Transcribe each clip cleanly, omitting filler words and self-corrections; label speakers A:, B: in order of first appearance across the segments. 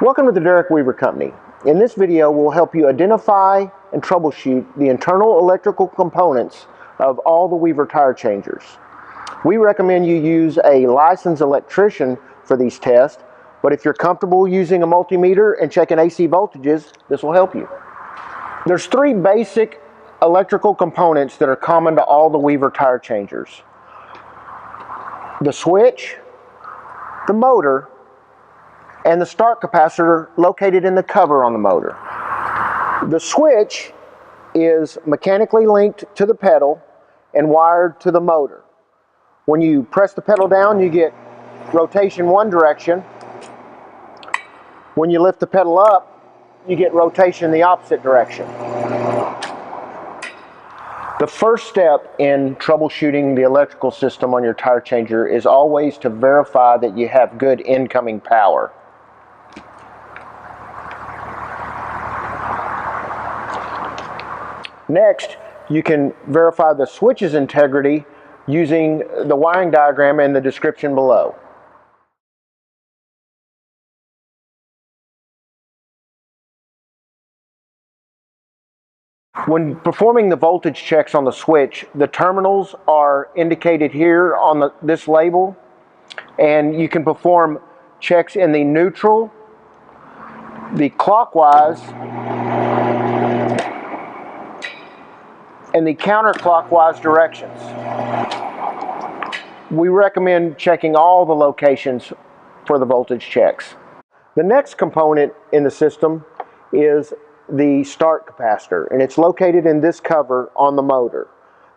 A: Welcome to the Derek Weaver Company. In this video, we'll help you identify and troubleshoot the internal electrical components of all the Weaver tire changers. We recommend you use a licensed electrician for these tests, but if you're comfortable using a multimeter and checking AC voltages, this will help you. There's three basic electrical components that are common to all the Weaver tire changers: the switch, the motor, and the start capacitor located in the cover on the motor. The switch is mechanically linked to the pedal and wired to the motor. When you press the pedal down, you get rotation one direction. When you lift the pedal up, you get rotation in the opposite direction. The first step in troubleshooting the electrical system on your tire changer is always to verify that you have good incoming power. Next, you can verify the switch's integrity using the wiring diagram in the description below. When performing the voltage checks on the switch, the terminals are indicated here on this label, and you can perform checks in the neutral, the clockwise, and the counterclockwise directions. We recommend checking all the locations for the voltage checks. The next component in the system is the start capacitor, and it's located in this cover on the motor.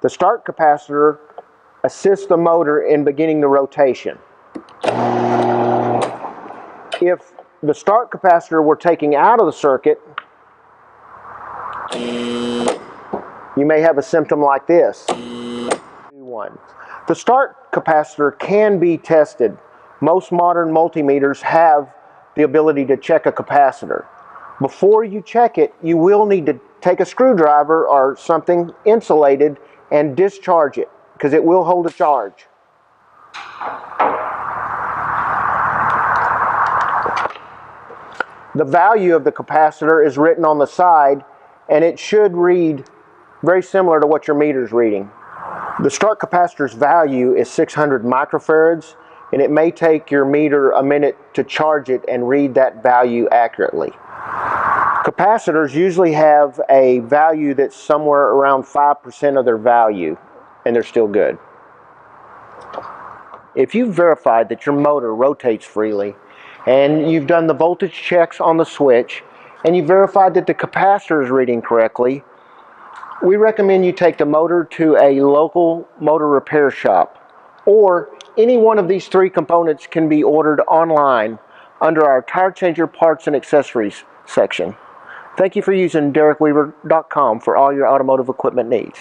A: The start capacitor assists the motor in beginning the rotation. If the start capacitor were taken out of the circuit, you may have a symptom like this. The start capacitor can be tested. Most modern multimeters have the ability to check a capacitor. Before you check it, you will need to take a screwdriver or something insulated and discharge it, because it will hold a charge. The value of the capacitor is written on the side, and it should read very similar to what your meter is reading. The start capacitor's value is 600 microfarads, and it may take your meter a minute to charge it and read that value accurately. Capacitors usually have a value that's somewhere around 5% of their value, and they're still good. If you've verified that your motor rotates freely, and you've done the voltage checks on the switch, and you've verified that the capacitor is reading correctly, we recommend you take the motor to a local motor repair shop, or any one of these three components can be ordered online under our tire changer parts and accessories section. Thank you for using DerekWeaver.com for all your automotive equipment needs.